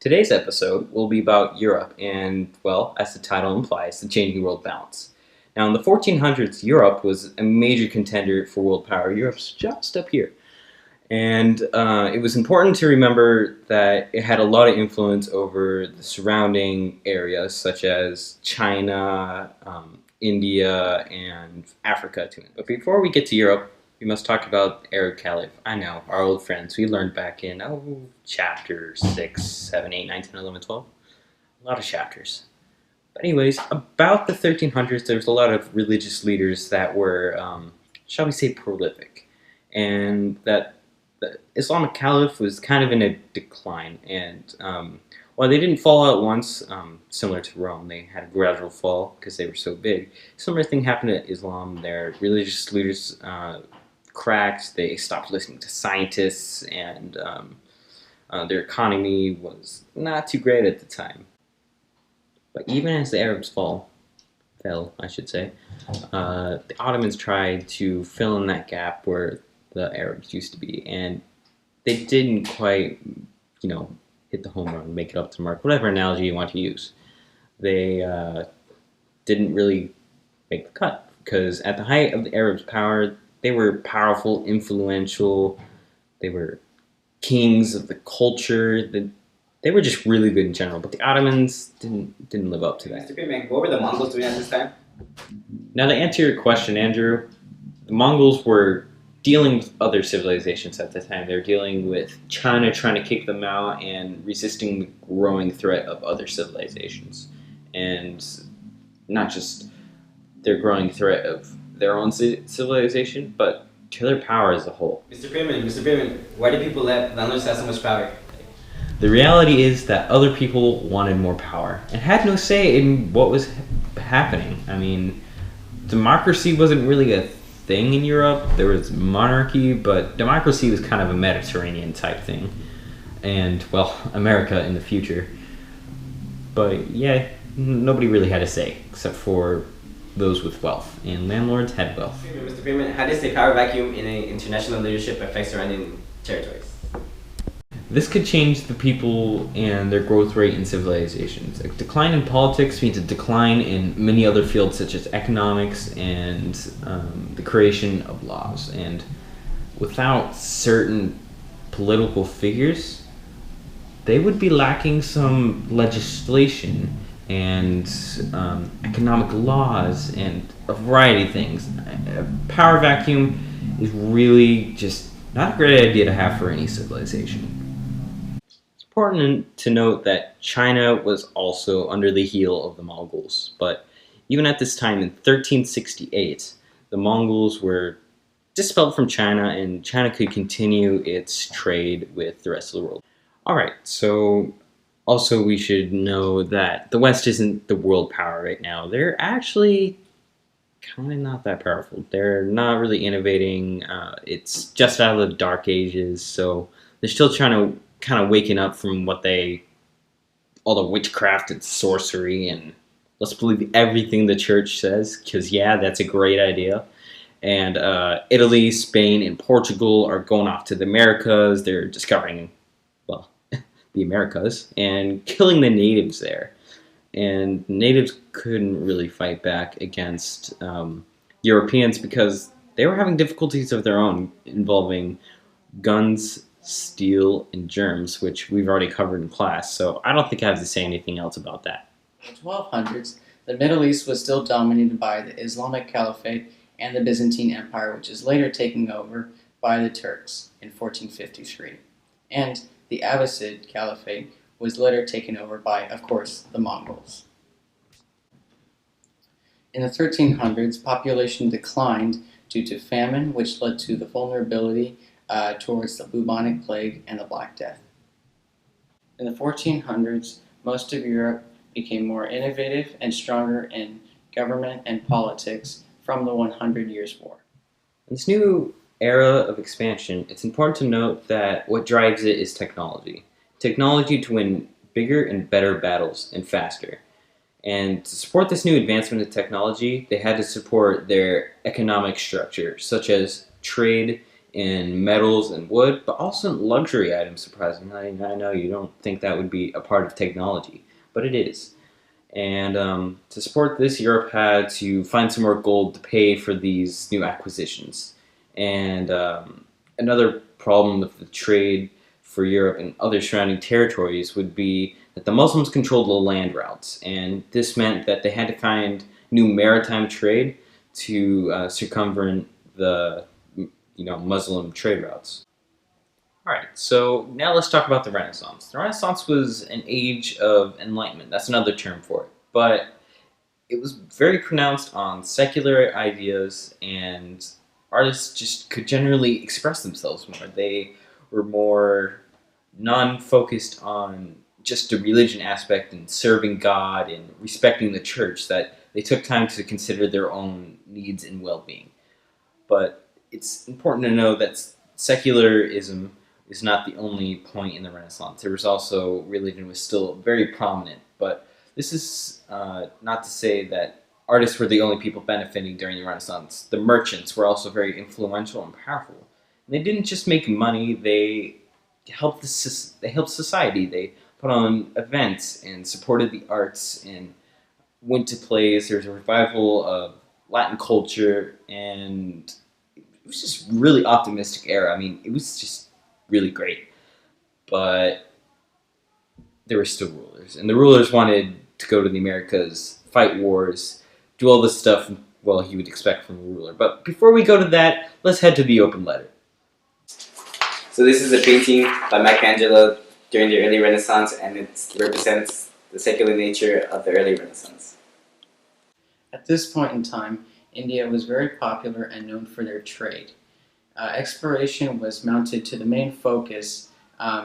Today's episode will be about Europe and, well, as the title implies, the changing world balance. Now, in the 1400s, Europe was a major contender for world power. Europe's just up here. And it was important to remember that it had a lot of influence over the surrounding areas, such as China, India, and Africa, too. But before we get to Europe, we must talk about the Arab Caliph. I know, our old friends. We learned back in, chapter 6, 7, 8, 9, 10, 11, 12. A lot of chapters. But anyways, about the 1300s, there was a lot of religious leaders that were, shall we say, prolific. And that the Islamic Caliph was kind of in a decline. And while they didn't fall out once, similar to Rome, they had a gradual fall because they were so big. Similar thing happened to Islam. Their religious leaders cracked. They stopped listening to scientists, and their economy was not too great at the time. But even as the Arabs fell, I should say, the Ottomans tried to fill in that gap where the Arabs used to be, and they didn't quite, hit the home run, make it up to the mark, whatever analogy you want to use. They didn't really make the cut, because at the height of the Arabs' power, they were powerful, influential, they were kings of the culture, they were just really good in general, but the Ottomans didn't live up to that. Mr. Pittman, what were the Mongols doing at this time? Now, to answer your question, Andrew, the Mongols were dealing with other civilizations at the time. They were dealing with China trying to kick them out and resisting the growing threat of other civilizations. And not just their growing threat of their own civilization, but to their power as a whole. Mr. Pittman, why do people let landlords have so much power? The reality is that other people wanted more power and had no say in what was happening. I mean, democracy wasn't really a thing in Europe. There was monarchy, but democracy was kind of a Mediterranean type thing. And, well, America in the future. But, yeah, nobody really had a say, except for those with wealth. And landlords had wealth. Mr. Pittman, how does the power vacuum in international leadership affect surrounding territories? This could change the people and their growth rate in civilizations. A decline in politics means a decline in many other fields such as economics and the creation of laws. And without certain political figures, they would be lacking some legislation and economic laws and a variety of things. A power vacuum is really just not a great idea to have for any civilization. Important to note that China was also under the heel of the Mongols, but even at this time in 1368, the Mongols were dispelled from China and China could continue its trade with the rest of the world. Alright, so also we should know that the West isn't the world power right now. They're actually kind of not that powerful. They're not really innovating. It's just out of the dark ages, so they're still trying to kind of waking up from all the witchcraft and sorcery, and let's believe everything the church says, because yeah, that's a great idea. And Italy, Spain, and Portugal are going off to the Americas. They're discovering, well, the Americas, and killing the natives there. And natives couldn't really fight back against Europeans because they were having difficulties of their own involving guns, steel, and germs, which we've already covered in class, so I don't think I have to say anything else about that. In the 1200s, the Middle East was still dominated by the Islamic Caliphate and the Byzantine Empire, which is later taken over by the Turks in 1453. And the Abbasid Caliphate was later taken over by, of course, the Mongols. In the 1300s, population declined due to famine, which led to the vulnerability towards the bubonic plague and the Black Death. In the 1400s, most of Europe became more innovative and stronger in government and politics from the 100 Years' War. In this new era of expansion, it's important to note that what drives it is technology. Technology to win bigger and better battles and faster. And to support this new advancement of technology, they had to support their economic structure, such as trade in metals and wood, but also in luxury items, surprisingly. I know you don't think that would be a part of technology, but it is. And to support this, Europe had to find some more gold to pay for these new acquisitions. And another problem with the trade for Europe and other surrounding territories would be that the Muslims controlled the land routes, and this meant that they had to find new maritime trade to circumvent the Muslim trade routes. All right, so now let's talk about the Renaissance. The Renaissance was an age of enlightenment. That's another term for it, but it was very pronounced on secular ideas, and artists just could generally express themselves more. They were more non-focused on just the religion aspect and serving God and respecting the church, that they took time to consider their own needs and well-being. But it's important to know that secularism is not the only point in the Renaissance. There was also religion was still very prominent, but this is not to say that artists were the only people benefiting during the Renaissance. The merchants were also very influential and powerful. And they didn't just make money; they helped society. They put on events and supported the arts and went to plays. There was a revival of Latin culture, and it was just really optimistic era. I mean, it was just really great. But there were still rulers, and the rulers wanted to go to the Americas, fight wars, do all this stuff, well, you would expect from a ruler. But before we go to that, let's head to the open letter. So this is a painting by Michelangelo during the early Renaissance, and it represents the secular nature of the early Renaissance. At this point in time, India was very popular and known for their trade. Exploration was mounted to the main focus,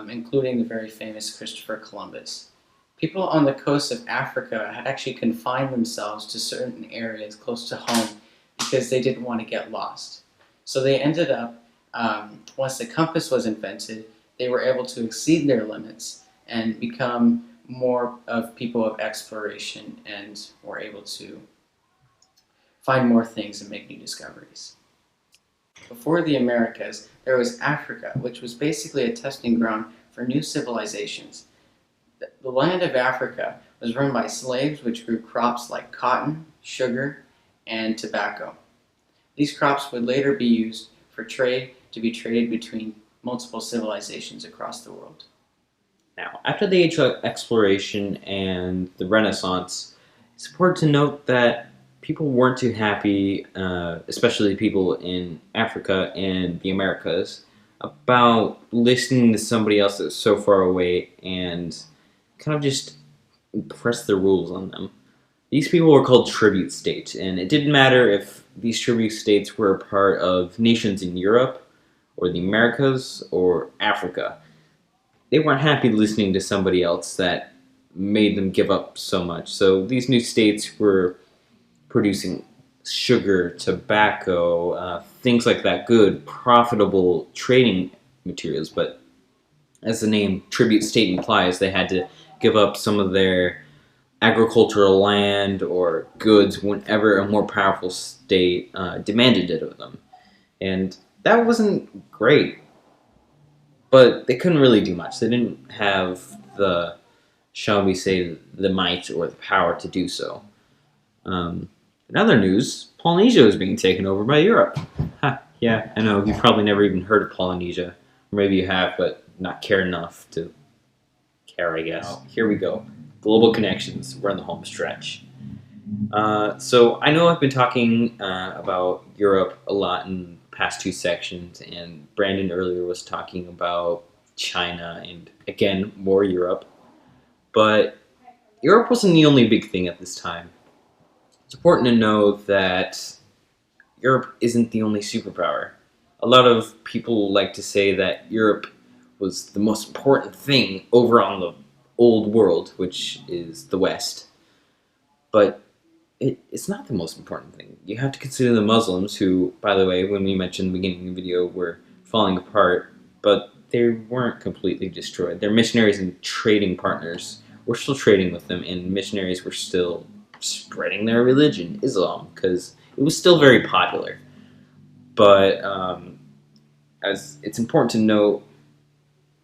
including the very famous Christopher Columbus. People on the coast of Africa had actually confined themselves to certain areas close to home because they didn't want to get lost. So they ended up, once the compass was invented, they were able to exceed their limits and become more of people of exploration and were able to find more things and make new discoveries. Before the Americas, there was Africa, which was basically a testing ground for new civilizations. The land of Africa was run by slaves which grew crops like cotton, sugar, and tobacco. These crops would later be used for trade to be traded between multiple civilizations across the world. Now, after the age of exploration and the Renaissance, it's important to note that people weren't too happy, especially people in Africa and the Americas, about listening to somebody else that's so far away and kind of just press the rules on them. These people were called tribute states, and it didn't matter if these tribute states were a part of nations in Europe or the Americas or Africa. They weren't happy listening to somebody else that made them give up so much. So these new states were producing sugar, tobacco, things like that, good, profitable trading materials. But as the name tribute state implies, they had to give up some of their agricultural land or goods whenever a more powerful state demanded it of them. And that wasn't great, but they couldn't really do much. They didn't have the, shall we say, the might or the power to do so. In other news, Polynesia is being taken over by Europe. Yeah, I know, you've probably never even heard of Polynesia. Or maybe you have, but not care enough to care, I guess. Here we go. Global connections. We're in the home stretch. So I know I've been talking about Europe a lot in the past two sections, and Brandon earlier was talking about China and, again, more Europe. But Europe wasn't the only big thing at this time. It's important to know that Europe isn't the only superpower. A lot of people like to say that Europe was the most important thing over on the old world, which is the West. But it's not the most important thing. You have to consider the Muslims, who, by the way, when we mentioned in the beginning of the video, were falling apart, but they weren't completely destroyed. Their missionaries and trading partners were still trading with them, and missionaries were still spreading their religion, Islam, because it was still very popular. But as it's important to note,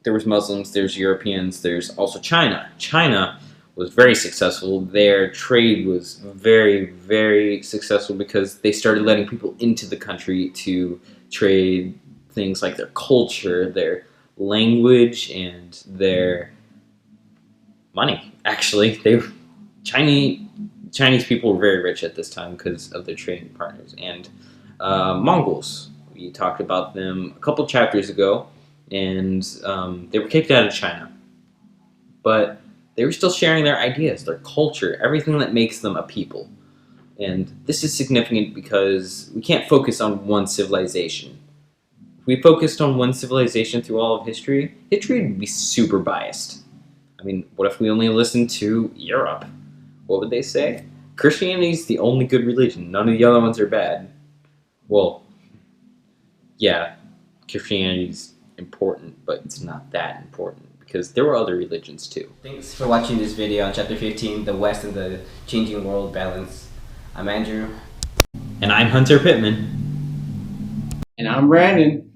there was Muslims, there's Europeans, there's also China. China was very successful. Their trade was very, very successful because they started letting people into the country to trade things like their culture, their language, and their money. Actually, Chinese people were very rich at this time because of their trading partners. And Mongols, we talked about them a couple chapters ago, and they were kicked out of China, but they were still sharing their ideas, their culture, everything that makes them a people. And this is significant because we can't focus on one civilization. If we focused on one civilization through all of history, history would be super biased. I mean, what if we only listened to Europe? What would they say? Christianity is the only good religion. None of the other ones are bad. Well, yeah, Christianity's important, but it's not that important because there were other religions too. Thanks for watching this video on Chapter 15, The West and the Changing World Balance. I'm Andrew. And I'm Hunter Pittman. And I'm Brandon.